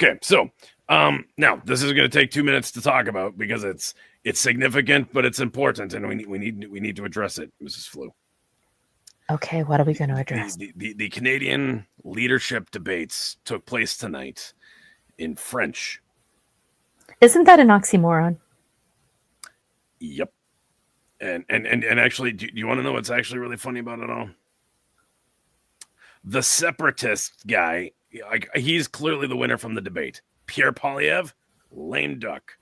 Okay, so now this is going to take 2 minutes to talk about because it's significant, but it's important, and we need to address it, Mrs. Flew. Okay, what are we going to address? The Canadian leadership debates took place tonight in French. Isn't that an oxymoron? Yep. And actually, do you want to know what's actually really funny about it all? The separatist guy, like he's clearly the winner from the debate. Pierre Polyev, lame duck.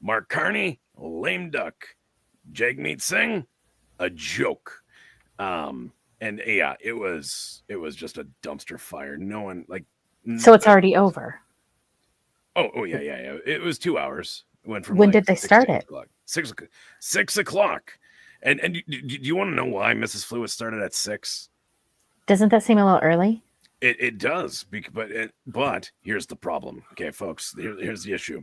Mark Carney, lame duck. Jagmeet Singh, a joke. And yeah, it was just a dumpster fire. No one like. So it's already over. Oh yeah. It was 2 hours. It went from When like did they 6 to start 8 it? o'clock. 6 o'clock. And do you want to know why Mrs. Flew started at 6? Doesn't that seem a little early? It does, but here's the problem. Okay, folks, here's the issue.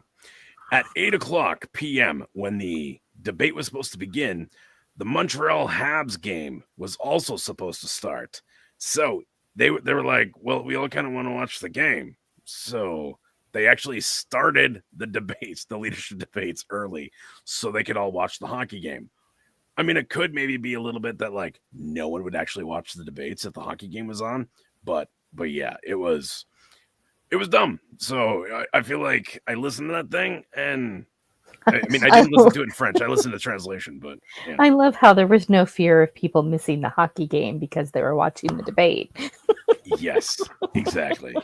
At 8 o'clock p.m., when the debate was supposed to begin, the Montreal Habs game was also supposed to start. So they were like, well, we all kind of want to watch the game. So they actually started the debates, the leadership debates early so they could all watch the hockey game. I mean, it could maybe be a little bit that like no one would actually watch the debates if the hockey game was on, but yeah, it was dumb. So I feel like I listened to that thing, and I mean, I I, didn't listen to it in French. I listened to translation, but yeah. I love how there was no fear of people missing the hockey game because they were watching the debate. Yes, exactly.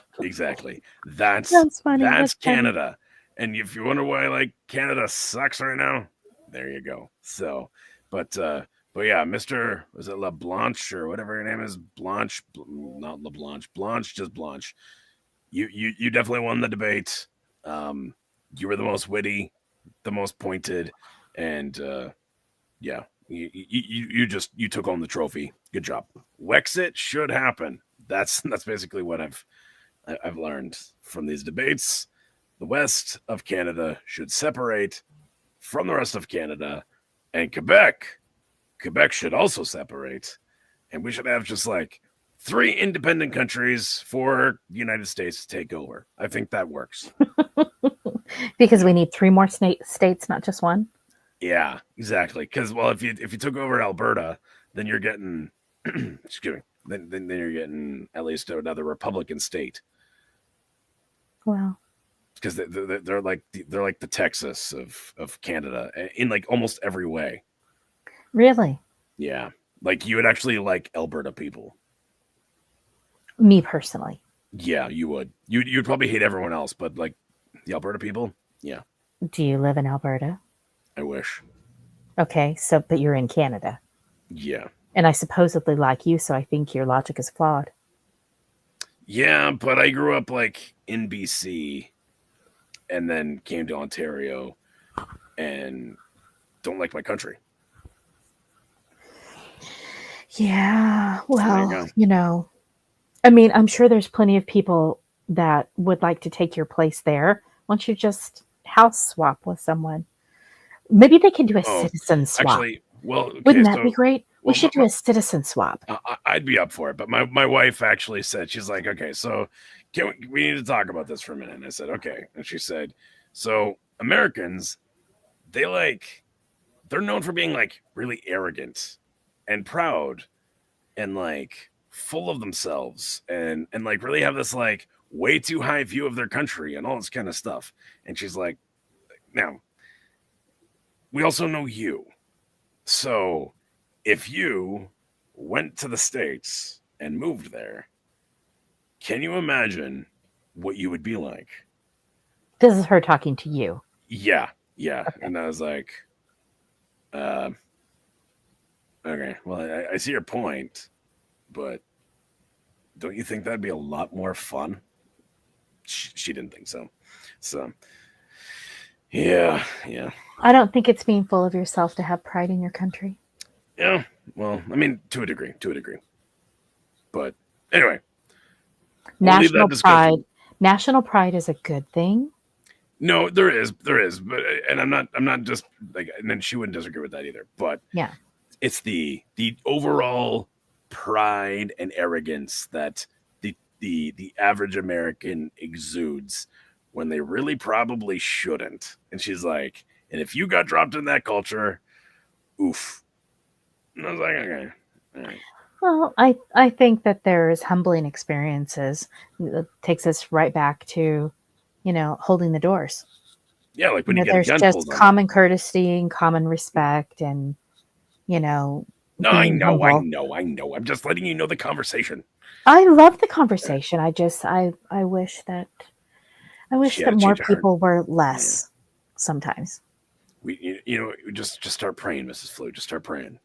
That's That's funny. that's That's funny. Canada. And if you wonder why like Canada sucks right now, there you go. So, but but yeah, Mr. Was it LeBlanche or whatever her name is? Blanche, not LeBlanche. Blanche, just Blanche. You definitely won the debate. You were the most witty, the most pointed, and yeah, you took home the trophy. Good job. Wexit should happen. That's basically what I've learned from these debates. The west of Canada should separate from the rest of Canada, and Quebec should also separate, and we should have just like 3 independent countries for the United States to take over. I think that works. Because Yeah, we need three more states, not just one. yeah, exactly. Because well, if you took over Alberta, then you're getting excuse me, then you're getting at least another Republican state Well, because they're like the Texas of Canada in like almost every way. really, Yeah, like you would actually like Alberta people. me personally. Yeah, you would. You'd probably hate everyone else, but like the Alberta people, yeah. Do you live in Alberta? I wish. Okay, so but you're in Canada. Yeah, And I supposedly like you, so I think your logic is flawed. yeah, but I grew up like in BC and then came to Ontario and don't like my country. Yeah, So there you well, go. I mean, I'm sure there's plenty of people that would like to take your place there. Why don't you just house swap with someone? Maybe they can do a Oh, citizen swap. actually, well, okay, Wouldn't that be so great? We well, should do a citizen swap. I'd be up for it, but my wife actually said she's like, okay, so we need to talk about this for a minute. And I said, okay, and she said, so Americans they like they're known for being like really arrogant and proud and like full of themselves and like really have this like way too high view of their country and all this kind of stuff. And she's like, now we also know you. So if you went to the States and moved there, can you imagine what you would be like? This is her talking to you. Yeah, yeah. Okay. And I was like, uh, okay, well, I see your point, but don't you think that'd be a lot more fun? She didn't think so. So, yeah. I don't think it's being full of yourself to have pride in your country. Yeah, well, I mean, to a degree. But anyway, we'll leave that National pride. discussion. National pride is a good thing. No, there is, but and I'm not just like, and then she wouldn't disagree with that either. But Yeah. it's the overall pride and arrogance that the average American exudes when they really probably shouldn't. And she's like, and if you got dropped in that culture, oof. And I was like, okay, all right. Well, I think that there's humbling experiences. It takes us right back to, holding the doors. Yeah, like when you get a There's gun pulled just on you. common courtesy and common respect and, No, being humble. I know. I'm just letting you know the conversation. I love the conversation. I wish that She had to more change her heart. people were Yeah. less sometimes. Just start praying, Mrs. Flu. Just start praying.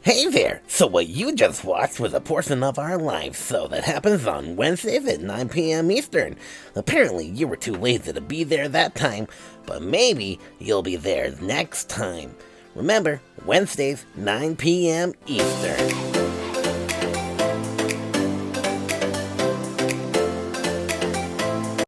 Hey there! So what you just watched was a portion of our live show that happens on Wednesdays at 9 p.m. Eastern. Apparently you were too lazy to be there that time, but maybe you'll be there next time. Remember, Wednesdays, 9 p.m. Eastern.